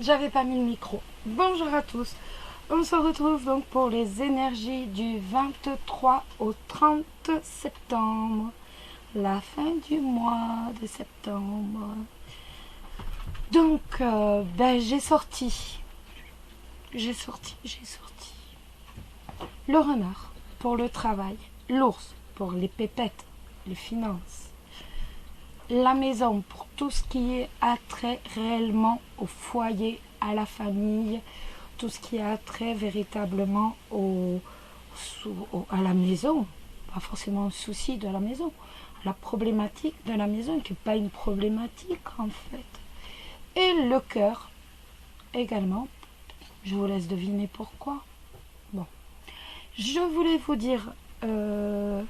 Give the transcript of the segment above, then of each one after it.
J'avais pas mis le micro. Bonjour à tous. On se retrouve donc pour les énergies du 23 au 30 septembre. La fin du mois de septembre. Donc, j'ai sorti. J'ai sorti. Le renard pour le travail. L'ours pour les pépettes, les finances. La maison pour tout ce qui est attrait réellement au foyer, à la famille, tout ce qui a trait véritablement à la maison, pas forcément un souci de la maison, à la problématique de la maison, qui n'est pas une problématique en fait. Et le cœur également, je vous laisse deviner pourquoi. Bon, je voulais vous dire, je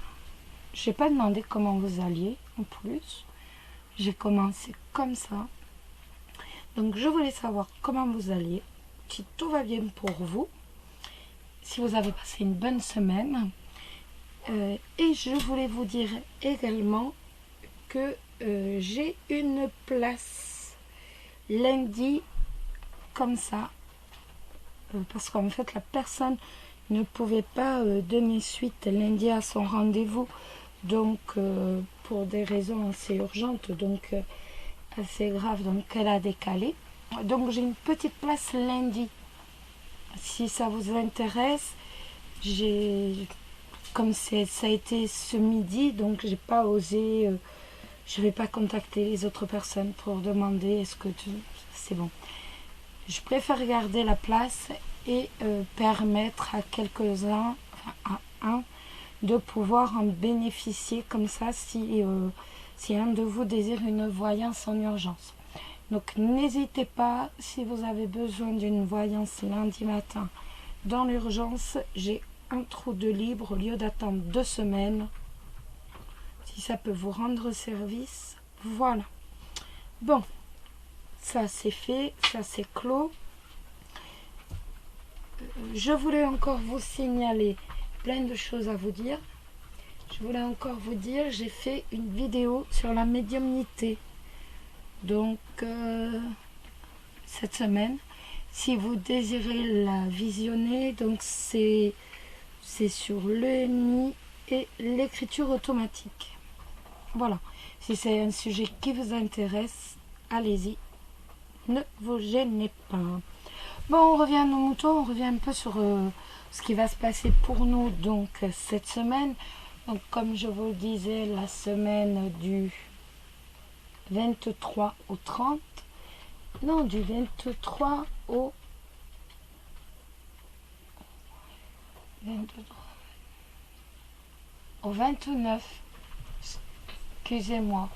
n'ai pas demandé comment vous alliez en plus, j'ai commencé comme ça, donc je voulais savoir comment vous alliez, si tout va bien pour vous, si vous avez passé une bonne semaine. Et je voulais vous dire également que j'ai une place lundi comme ça, parce qu'en fait la personne ne pouvait pas donner suite lundi à son rendez-vous, donc pour des raisons assez urgentes, donc assez graves, donc elle a décalé. Donc j'ai une petite place lundi. Si ça vous intéresse, comme ça a été ce midi, donc j'ai pas osé, je vais pas contacter les autres personnes pour demander est-ce que c'est bon. Je préfère garder la place et permettre à quelques-uns, enfin à un, de pouvoir en bénéficier comme ça si un de vous désire une voyance en urgence. Donc n'hésitez pas, si vous avez besoin d'une voyance lundi matin dans l'urgence, j'ai un trou de libre au lieu d'attendre 2 semaines. Si ça peut vous rendre service, voilà. Bon, ça c'est fait, ça c'est clos. Je voulais encore vous signaler plein de choses à vous dire. Je voulais encore vous dire, j'ai fait une vidéo sur la médiumnité. Donc, cette semaine, si vous désirez la visionner, donc c'est sur l'EMI et l'écriture automatique. Voilà. Si c'est un sujet qui vous intéresse, allez-y. Ne vous gênez pas. Bon, on revient à nos moutons, on revient un peu sur ce qui va se passer pour nous donc cette semaine. Donc comme je vous le disais, la semaine du 23 au 30, non, du 23 au 29, excusez-moi,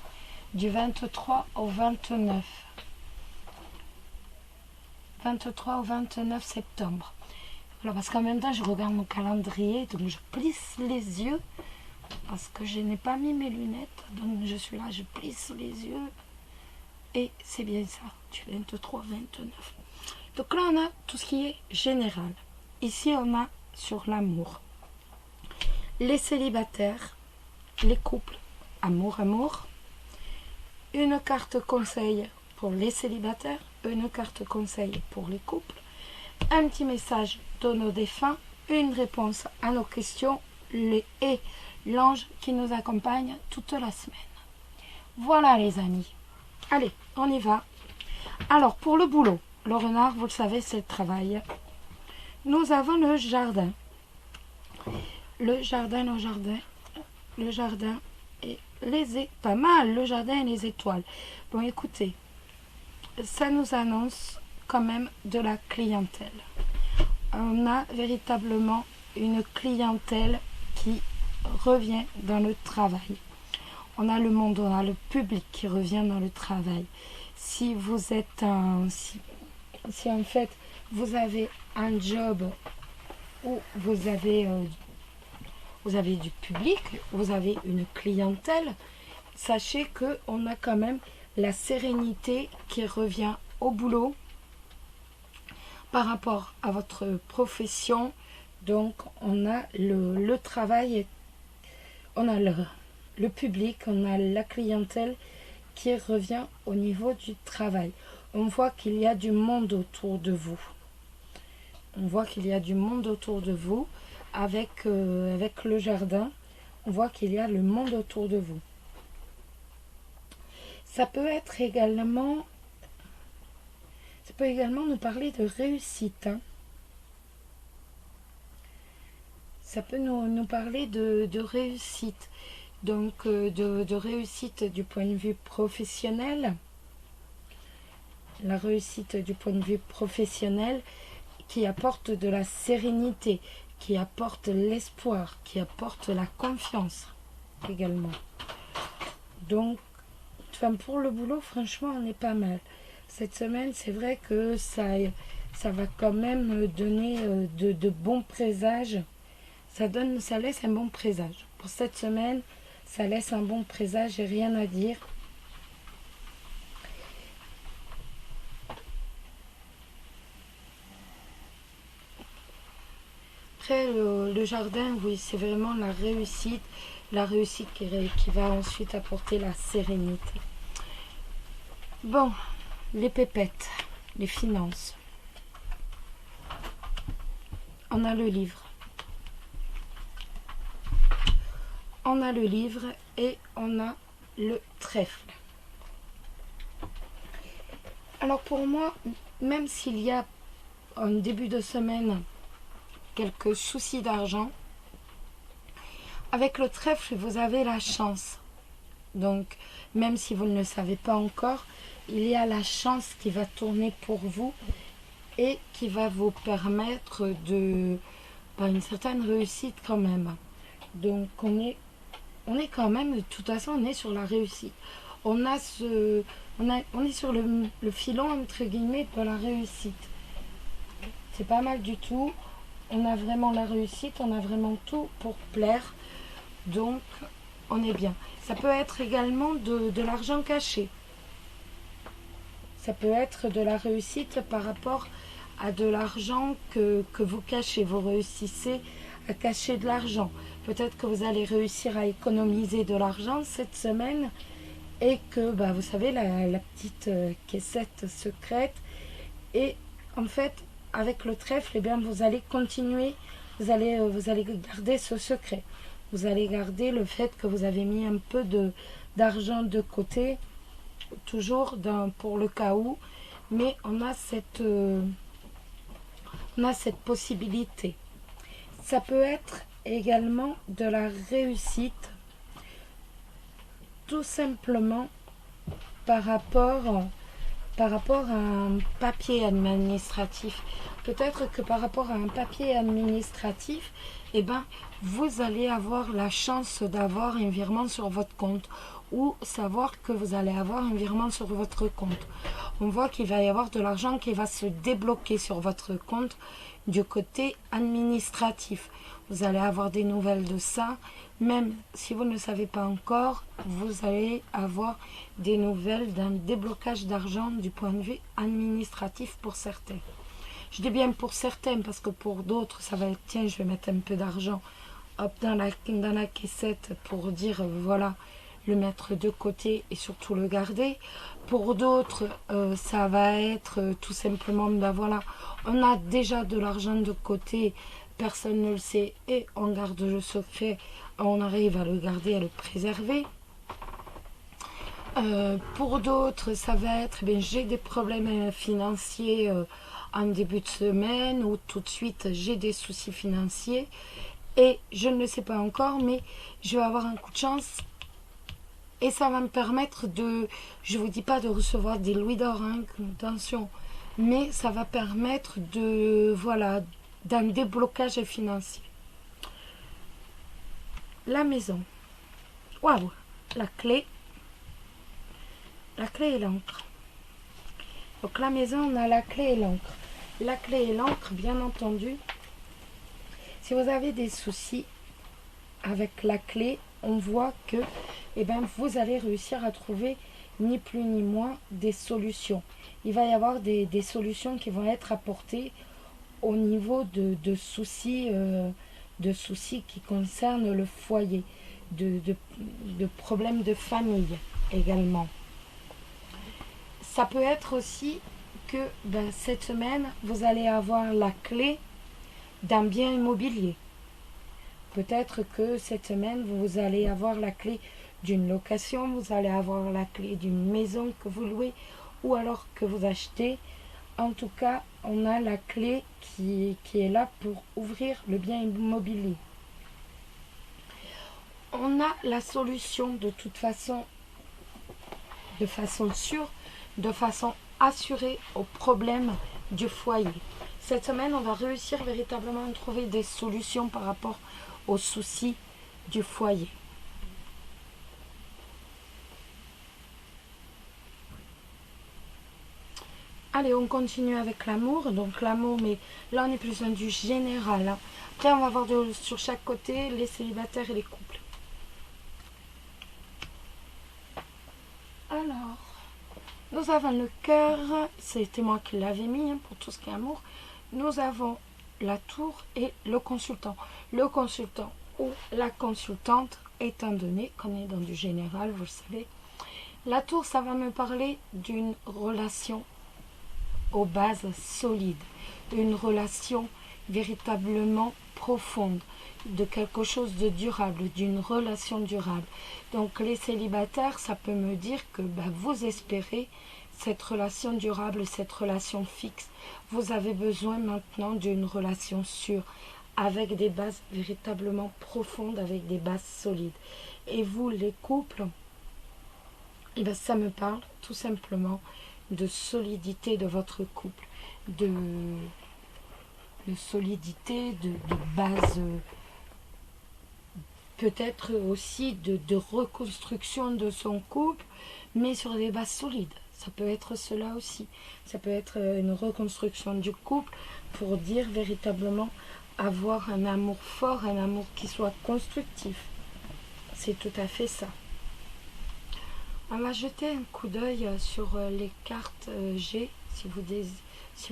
du 23 au 29. 23 au 29 septembre. Voilà, parce qu'en même temps, je regarde mon calendrier, donc je plisse les yeux, parce que je n'ai pas mis mes lunettes, donc je suis là, je plisse les yeux, et c'est bien ça, du 23 au 29. Donc là, on a tout ce qui est général. Ici, on a sur l'amour. Les célibataires, les couples, amour. Une carte conseil pour les célibataires, une carte conseil pour les couples, un petit message de nos défunts, une réponse à nos questions et l'ange qui nous accompagne toute la semaine. Voilà les amis. Allez, on y va. Alors pour le boulot, le renard, vous le savez, c'est le travail. Nous avons le jardin. Le jardin et pas mal, le jardin et les étoiles. Bon, écoutez, ça nous annonce quand même de la clientèle. On a véritablement une clientèle qui revient dans le travail. On a le monde, on a le public qui revient dans le travail. Si vous êtes si en fait vous avez un job où vous avez du public, vous avez une clientèle, sachez qu'on a quand même la sérénité qui revient au boulot par rapport à votre profession. Donc on a le travail, on a le public, on a la clientèle qui revient au niveau du travail. On voit qu'il y a du monde autour de vous. On voit qu'il y a du monde autour de vous. Avec le jardin, on voit qu'il y a le monde autour de vous. Ça peut également nous parler de réussite. Hein. Ça peut nous parler de réussite. Donc de réussite du point de vue professionnel. La réussite du point de vue professionnel qui apporte de la sérénité, qui apporte l'espoir, qui apporte la confiance également. Donc, pour le boulot, franchement, on est pas mal. Cette semaine, c'est vrai que ça va quand même donner de bons présages. Ça laisse un bon présage. Pour cette semaine, ça laisse un bon présage, j'ai rien à dire. Après, le jardin, oui, c'est vraiment la réussite qui va ensuite apporter la sérénité. Bon, les pépettes, les finances. On a le livre. On a le livre et on a le trèfle. Alors pour moi, même s'il y a en début de semaine quelques soucis d'argent, avec le trèfle, vous avez la chance. Donc, même si vous ne le savez pas encore, il y a la chance qui va tourner pour vous et qui va vous permettre une certaine réussite quand même. Donc, on est quand même, de toute façon, on est sur la réussite. On est sur le filon, entre guillemets, de la réussite. C'est pas mal du tout. On a vraiment la réussite, on a vraiment tout pour plaire. Donc, on est bien. Ça peut être également de l'argent caché. Ça peut être de la réussite par rapport à de l'argent que vous cachez. Vous réussissez à cacher de l'argent. Peut-être que vous allez réussir à économiser de l'argent cette semaine et que, vous savez, la petite caissette secrète. Et en fait, avec le trèfle, eh bien, vous allez continuer, vous allez garder ce secret. Vous allez garder le fait que vous avez mis un peu d'argent de côté, toujours pour le cas où, mais on a cette possibilité. Ça peut être également de la réussite, tout simplement par rapport à un papier administratif. Peut-être que par rapport à un papier administratif, vous allez avoir la chance d'avoir un virement sur votre compte ou savoir que vous allez avoir un virement sur votre compte. On voit qu'il va y avoir de l'argent qui va se débloquer sur votre compte du côté administratif. Vous allez avoir des nouvelles de ça. Même si vous ne le savez pas encore, vous allez avoir des nouvelles d'un déblocage d'argent du point de vue administratif pour certains. Je dis bien pour certains parce que pour d'autres, ça va être tiens, je vais mettre un peu d'argent dans la caissette pour dire voilà, le mettre de côté et surtout le garder. Pour d'autres, ça va être tout simplement voilà, on a déjà de l'argent de côté, personne ne le sait et on garde le secret, on arrive à le garder, à le préserver. Pour d'autres, ça va être j'ai des problèmes financiers en début de semaine ou tout de suite j'ai des soucis financiers et je ne le sais pas encore, mais je vais avoir un coup de chance et ça va me permettre je vous dis pas de recevoir des louis d'or, hein, attention, mais ça va permettre d'un déblocage financier. La maison, waouh, la clé et l'encre. Donc la maison, on a la clé et l'encre. La clé et l'encre, bien entendu. Si vous avez des soucis avec la clé, on voit que vous allez réussir à trouver ni plus ni moins des solutions. Il va y avoir des solutions qui vont être apportées au niveau de soucis qui concernent le foyer, de problèmes de famille également. Ça peut être aussi que cette semaine, vous allez avoir la clé d'un bien immobilier. Peut-être que cette semaine, vous allez avoir la clé d'une location, vous allez avoir la clé d'une maison que vous louez ou alors que vous achetez. En tout cas, on a la clé qui est là pour ouvrir le bien immobilier. On a la solution de toute façon, de façon sûre, de façon assurée au problème du foyer. Cette semaine, on va réussir véritablement à trouver des solutions par rapport aux soucis du foyer. Allez, on continue avec l'amour. Donc l'amour, mais là on est plus dans du général. Hein. Après, on va voir sur chaque côté les célibataires et les couples. Alors, nous avons le cœur. C'était moi qui l'avais mis pour tout ce qui est amour. Nous avons la tour et le consultant. Le consultant ou la consultante, étant donné qu'on est dans du général, vous le savez. La tour, ça va me parler d'une relation aux bases solides, une relation véritablement profonde, de quelque chose de durable, d'une relation durable. Donc les célibataires, ça peut me dire que vous espérez cette relation durable, cette relation fixe. Vous avez besoin maintenant d'une relation sûre, avec des bases véritablement profondes, avec des bases solides. Et vous, les couples, ça me parle tout simplement de solidité de votre couple, de solidité, de base, peut-être aussi de reconstruction de son couple, mais sur des bases solides. Ça peut être cela aussi. Ça peut être une reconstruction du couple pour dire véritablement avoir un amour fort, un amour qui soit constructif. C'est tout à fait ça. On va jeter un coup d'œil sur les cartes G, si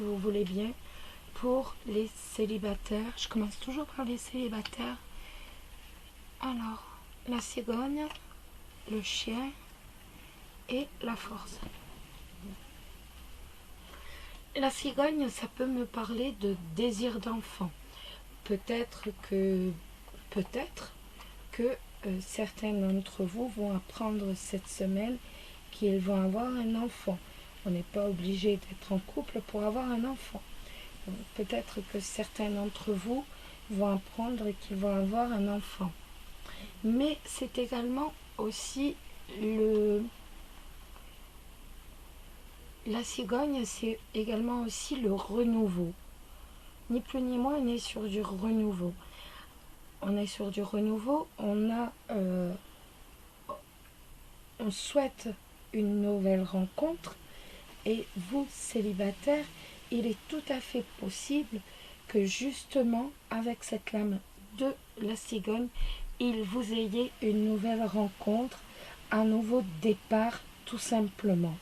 vous voulez bien, pour les célibataires. Je commence toujours par les célibataires. Alors, la cigogne, le chien et la force. La cigogne, ça peut me parler de désir d'enfant. Peut-être que certains d'entre vous vont apprendre cette semaine qu'ils vont avoir un enfant. On n'est pas obligé d'être en couple pour avoir un enfant. Peut-être que certains d'entre vous vont apprendre qu'ils vont avoir un enfant. Mais c'est également aussi la cigogne, c'est également aussi le renouveau. Ni plus ni moins, on est sur du renouveau. On est sur du renouveau, on souhaite une nouvelle rencontre et vous, célibataires, il est tout à fait possible que justement, avec cette lame de la cigogne, il vous ayez une nouvelle rencontre, un nouveau départ, tout simplement.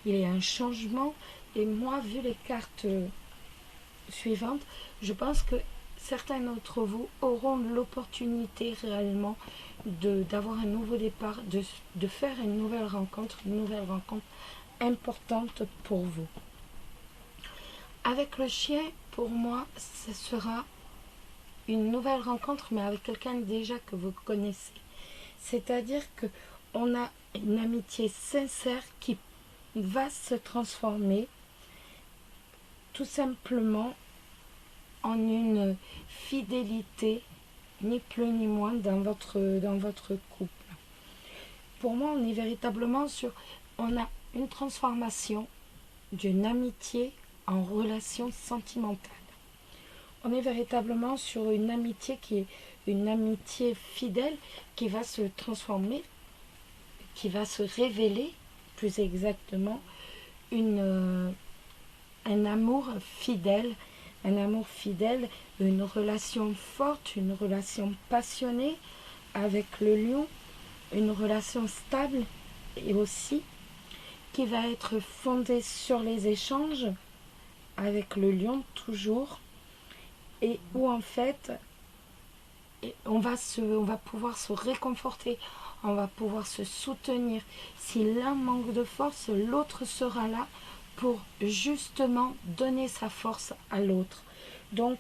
Il y a un changement et moi, vu les cartes suivantes, je pense que certains d'entre vous auront l'opportunité réellement d'avoir un nouveau départ, de faire une nouvelle rencontre importante pour vous. Avec le chien, pour moi, ce sera une nouvelle rencontre, mais avec quelqu'un déjà que vous connaissez. C'est-à-dire qu'on a une amitié sincère qui va se transformer tout simplement en une fidélité, ni plus ni moins, dans votre couple. Pour moi, on est véritablement on a une transformation d'une amitié en relation sentimentale. On est véritablement sur une amitié qui est une amitié fidèle qui va se transformer, qui va se révéler, plus exactement, un amour fidèle, une relation forte, une relation passionnée avec le lion, une relation stable et aussi qui va être fondée sur les échanges avec le lion toujours, et où en fait on va pouvoir se réconforter, on va pouvoir se soutenir. Si l'un manque de force, l'autre sera là pour justement donner sa force à l'autre. Donc,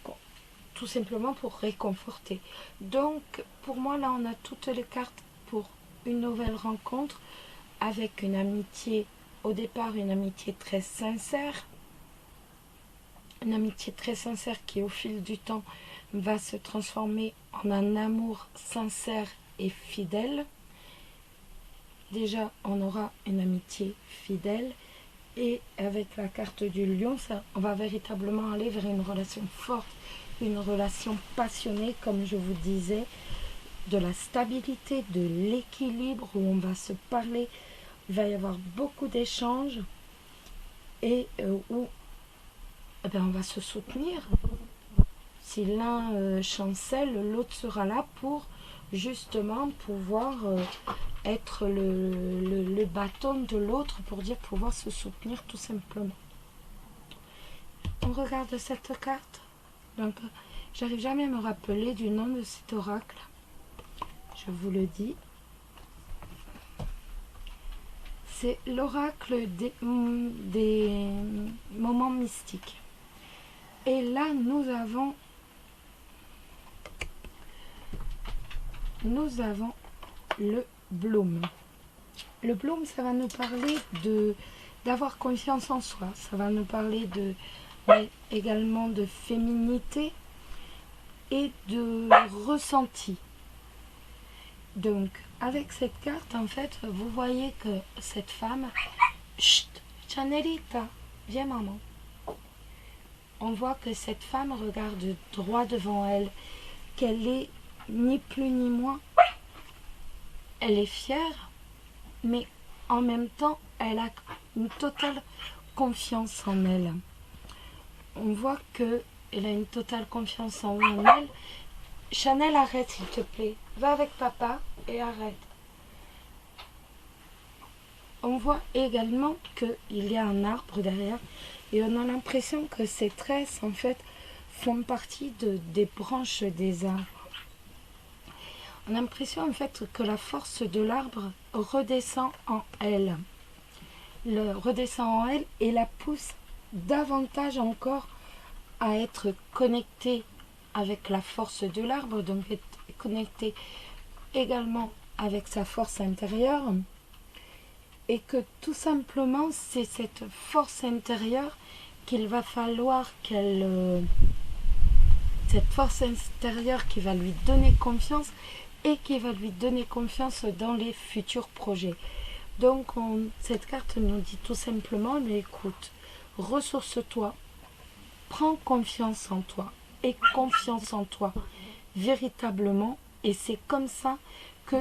tout simplement pour réconforter. Donc, pour moi, là, on a toutes les cartes pour une nouvelle rencontre avec une amitié, au départ, une amitié très sincère. Une amitié très sincère qui, au fil du temps, va se transformer en un amour sincère et fidèle. Déjà, on aura une amitié fidèle. Et avec la carte du lion, ça, on va véritablement aller vers une relation forte, une relation passionnée, comme je vous disais, de la stabilité, de l'équilibre, où on va se parler, il va y avoir beaucoup d'échanges et où on va se soutenir. Si l'un chancelle, l'autre sera là pour justement pouvoir être le bâton de l'autre, pour dire pouvoir se soutenir tout simplement. On regarde cette carte. Donc, j'arrive jamais à me rappeler du nom de cet oracle. Je vous le dis. C'est l'oracle des moments mystiques. Et là, nous avons le Bloom. Le Bloom, ça va nous parler d'avoir confiance en soi. Ça va nous parler également de féminité et de ressenti. Donc, avec cette carte, en fait, vous voyez que cette femme... Chut, Chanelita, viens maman. On voit que cette femme regarde droit devant elle, qu'elle est ni plus ni moins. Elle est fière, mais en même temps, elle a une totale confiance en elle. On voit qu'elle a une totale confiance en elle. Chanel, arrête s'il te plaît. Va avec papa et arrête. On voit également qu'il y a un arbre derrière et on a l'impression que ces tresses, en fait, font partie des branches des arbres. On a l'impression, en fait, que la force de l'arbre redescend en elle. Redescend en elle et la pousse davantage encore à être connectée avec la force de l'arbre, donc être connectée également avec sa force intérieure, et que tout simplement c'est cette force intérieure qu'il va falloir cette force intérieure qui va lui donner confiance et qui va lui donner confiance dans les futurs projets. Donc cette carte nous dit tout simplement, mais écoute, ressource-toi, prends confiance en toi et confiance en toi véritablement, et c'est comme ça que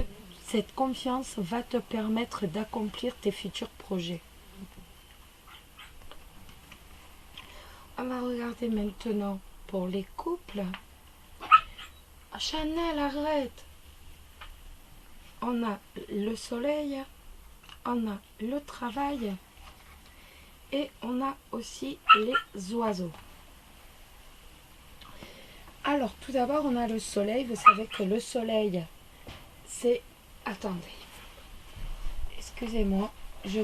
cette confiance va te permettre d'accomplir tes futurs projets. On va regarder maintenant pour les couples. Chanel, arrête! On a le soleil, on a le travail et on a aussi les oiseaux. Alors, tout d'abord, on a le soleil. Vous savez que le soleil, c'est... Attendez. Excusez-moi, je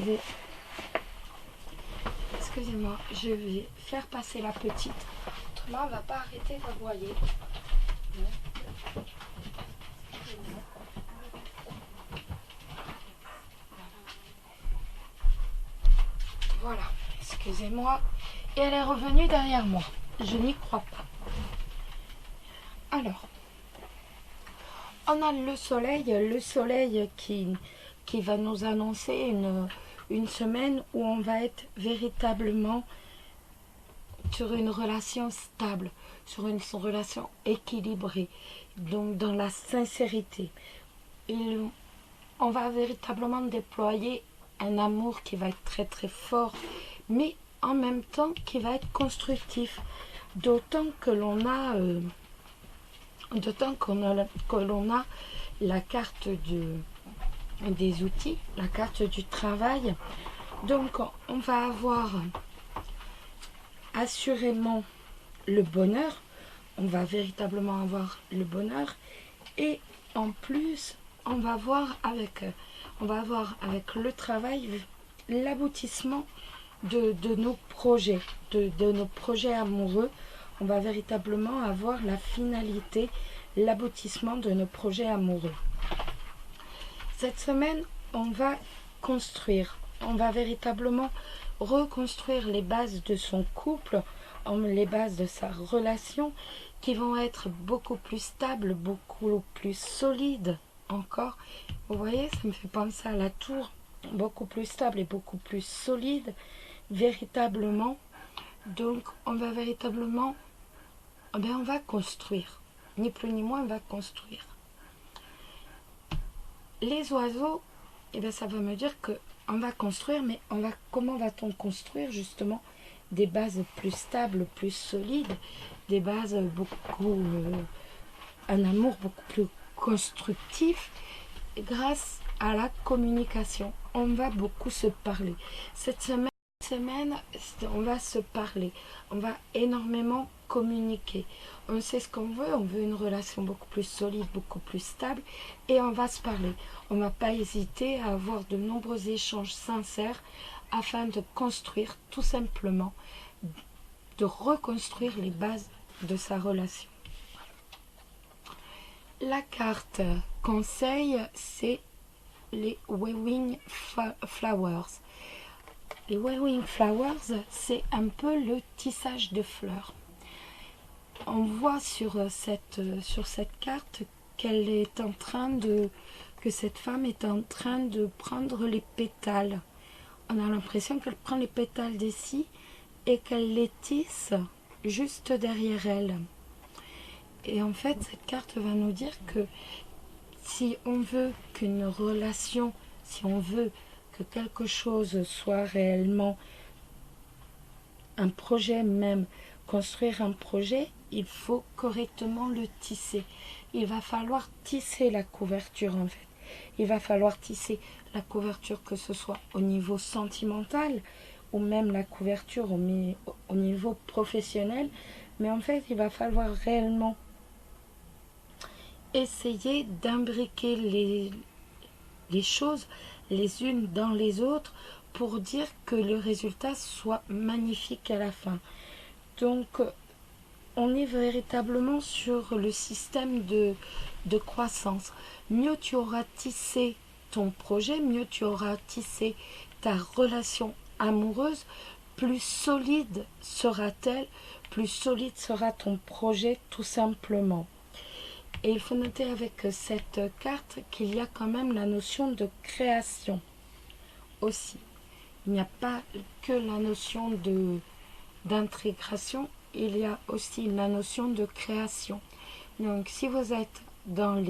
vais faire passer la petite. Autrement, on ne va pas arrêter d'aboyer. Voilà, excusez-moi. Et elle est revenue derrière moi. Je n'y crois pas. Alors, on a le soleil qui va nous annoncer une semaine où on va être véritablement sur une relation stable, sur une relation équilibrée, donc dans la sincérité. On va véritablement déployer un amour qui va être très très fort, mais en même temps qui va être constructif, d'autant que l'on a la carte des outils, la carte du travail. Donc on va avoir assurément le bonheur, on va véritablement avoir le bonheur, et en plus on va avoir avec le travail l'aboutissement de nos projets, de nos projets amoureux. On va véritablement avoir la finalité, l'aboutissement de nos projets amoureux. Cette semaine, on va construire, on va véritablement reconstruire les bases de son couple, les bases de sa relation, qui vont être beaucoup plus stables, beaucoup plus solides encore. Vous voyez, ça me fait penser à la tour, beaucoup plus stable et beaucoup plus solide, véritablement. Donc, on va véritablement, on va construire, ni plus ni moins, on va construire. Les oiseaux, ça veut me dire que on va construire, mais comment va-t-on construire justement des bases plus stables, plus solides, des bases un amour beaucoup plus constructif grâce à la communication. On va beaucoup se parler. Cette semaine, on va se parler. On va énormément communiquer. On sait ce qu'on veut une relation beaucoup plus solide, beaucoup plus stable, et on va se parler. On ne va pas hésiter à avoir de nombreux échanges sincères afin de construire tout simplement, de reconstruire les bases de sa relation. La carte conseil, c'est les Waving Flowers. Les Waving Flowers, c'est un peu le tissage de fleurs. On voit sur cette carte qu'elle est en train que cette femme est en train de prendre les pétales. On a l'impression qu'elle prend les pétales d'ici et qu'elle les tisse juste derrière elle. Et en fait, cette carte va nous dire que si on veut qu'une relation, si on veut que quelque chose soit réellement un projet même, construire un projet, il faut correctement le tisser. Il va falloir tisser la couverture en fait. Il va falloir tisser la couverture, que ce soit au niveau sentimental ou même la couverture au niveau professionnel. Mais en fait, il va falloir réellement essayer d'imbriquer les choses les unes dans les autres pour dire que le résultat soit magnifique à la fin. Donc, on est véritablement sur le système de croissance. Mieux tu auras tissé ton projet, mieux tu auras tissé ta relation amoureuse, plus solide sera-t-elle, plus solide sera ton projet tout simplement. Et il faut noter avec cette carte qu'il y a quand même la notion de création aussi. Il n'y a pas que la notion d'intégration, il y a aussi la notion de création. Donc si vous êtes dans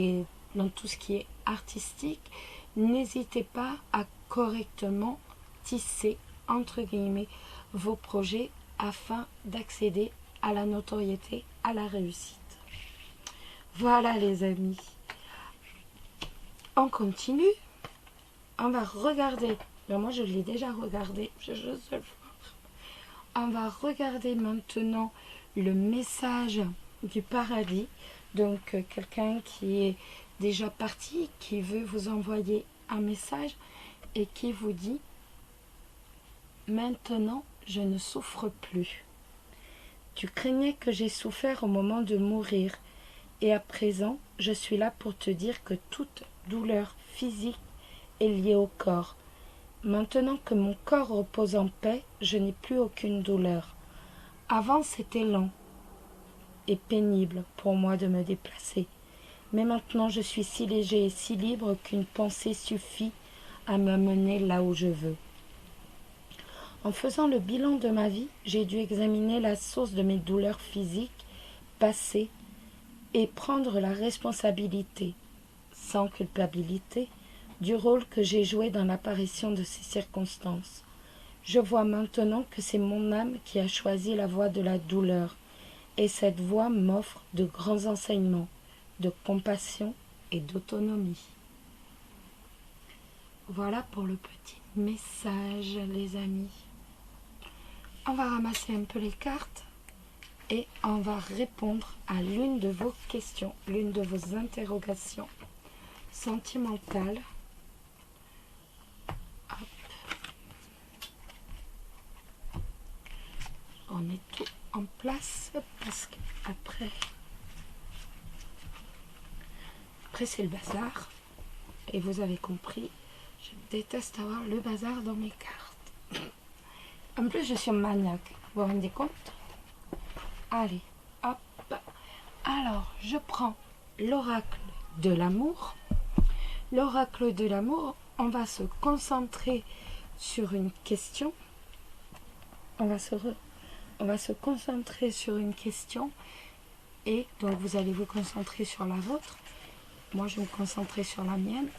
tout ce qui est artistique, n'hésitez pas à correctement tisser, entre guillemets, vos projets afin d'accéder à la notoriété, à la réussite. Voilà les amis. On continue. On va regarder. Ben moi je l'ai déjà regardé. Je veux le voir. On va regarder maintenant le message du paradis. Donc quelqu'un qui est déjà parti, qui veut vous envoyer un message et qui vous dit: maintenant je ne souffre plus. Tu craignais que j'ai souffert au moment de mourir. Et à présent, je suis là pour te dire que toute douleur physique est liée au corps. Maintenant que mon corps repose en paix, je n'ai plus aucune douleur. Avant, c'était lent et pénible pour moi de me déplacer. Mais maintenant, je suis si léger et si libre qu'une pensée suffit à me mener là où je veux. En faisant le bilan de ma vie, j'ai dû examiner la source de mes douleurs physiques passées et prendre la responsabilité, sans culpabilité, du rôle que j'ai joué dans l'apparition de ces circonstances. Je vois maintenant que c'est mon âme qui a choisi la voie de la douleur, et cette voie m'offre de grands enseignements, de compassion et d'autonomie. Voilà pour le petit message, les amis. On va ramasser un peu les cartes et on va répondre à l'une de vos questions, l'une de vos interrogations sentimentales. Hop. On met tout en place parce que après c'est le bazar. Et vous avez compris, je déteste avoir le bazar dans mes cartes. En plus, je suis maniaque. Vous vous rendez compte? Allez, hop. Alors, je prends l'oracle de l'amour. L'oracle de l'amour, on va se concentrer sur une question. On va se concentrer sur une question. Et donc, vous allez vous concentrer sur la vôtre. Moi, je vais me concentrer sur la mienne.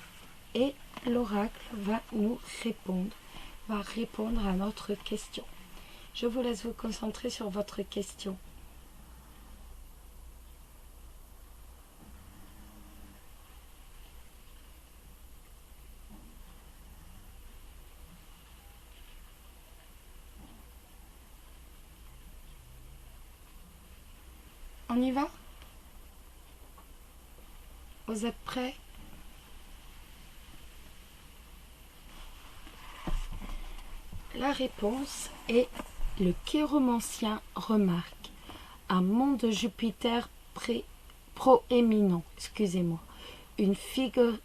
Et l'oracle va nous répondre. Va répondre à notre question. Je vous laisse vous concentrer sur votre question. On y va? Vous êtes prêts? La réponse est: le chiromancien remarque un monde de Jupiter proéminent, excusez-moi, une figure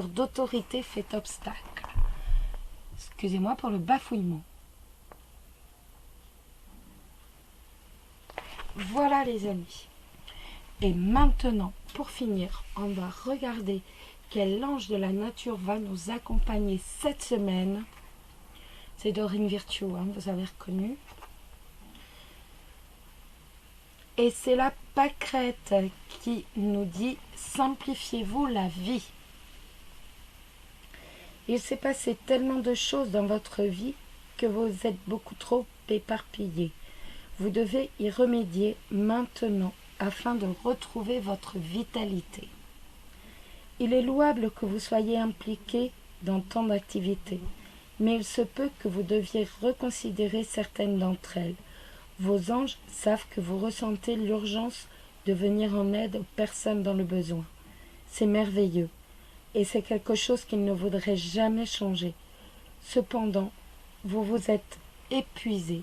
d'autorité fait obstacle. Excusez-moi pour le bafouillement. Voilà les amis. Et maintenant, pour finir, on va regarder quel ange de la nature va nous accompagner cette semaine. C'est Dorine Virtue, hein, vous avez reconnu. Et c'est la pâquerette qui nous dit « Simplifiez-vous la vie ». Il s'est passé tellement de choses dans votre vie que vous êtes beaucoup trop éparpillés. Vous devez y remédier maintenant afin de retrouver votre vitalité. Il est louable que vous soyez impliqués dans tant d'activités, mais il se peut que vous deviez reconsidérer certaines d'entre elles. Vos anges savent que vous ressentez l'urgence de venir en aide aux personnes dans le besoin. C'est merveilleux, et c'est quelque chose qu'ils ne voudraient jamais changer. Cependant, vous vous êtes épuisé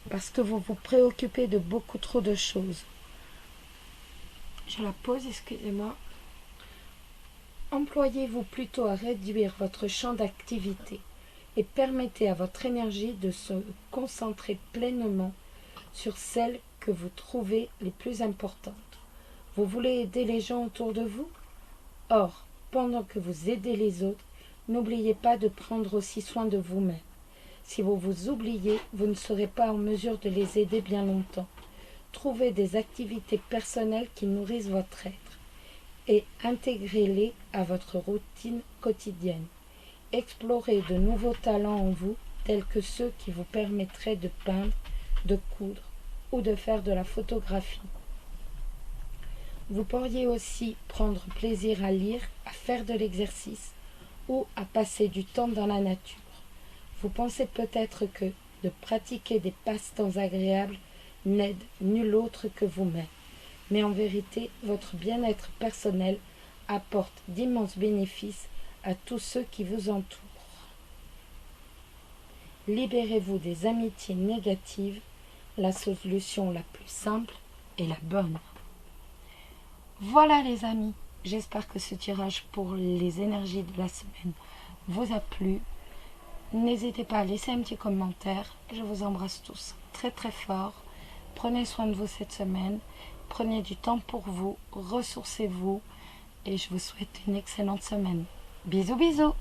parce que vous vous préoccupez de beaucoup trop de choses. Je la pose, excusez-moi. Employez-vous plutôt à réduire votre champ d'activité et permettez à votre énergie de se concentrer pleinement sur celles que vous trouvez les plus importantes. Vous voulez aider les gens autour de vous? Or, pendant que vous aidez les autres, n'oubliez pas de prendre aussi soin de vous-même. Si vous vous oubliez, vous ne serez pas en mesure de les aider bien longtemps. Trouvez des activités personnelles qui nourrissent votre être et intégrez-les à votre routine quotidienne. Explorez de nouveaux talents en vous, tels que ceux qui vous permettraient de peindre, de coudre ou de faire de la photographie. Vous pourriez aussi prendre plaisir à lire, à faire de l'exercice ou à passer du temps dans la nature. Vous pensez peut-être que de pratiquer des passe-temps agréables n'aide nul autre que vous-même. Mais en vérité, votre bien-être personnel apporte d'immenses bénéfices à tous ceux qui vous entourent. Libérez-vous des amitiés négatives. La solution la plus simple est la bonne. Voilà les amis, j'espère que ce tirage pour les énergies de la semaine vous a plu. N'hésitez pas à laisser un petit commentaire. Je vous embrasse tous très très fort. Prenez soin de vous cette semaine. Prenez du temps pour vous. Ressourcez-vous. Et je vous souhaite une excellente semaine. Bisous bisous.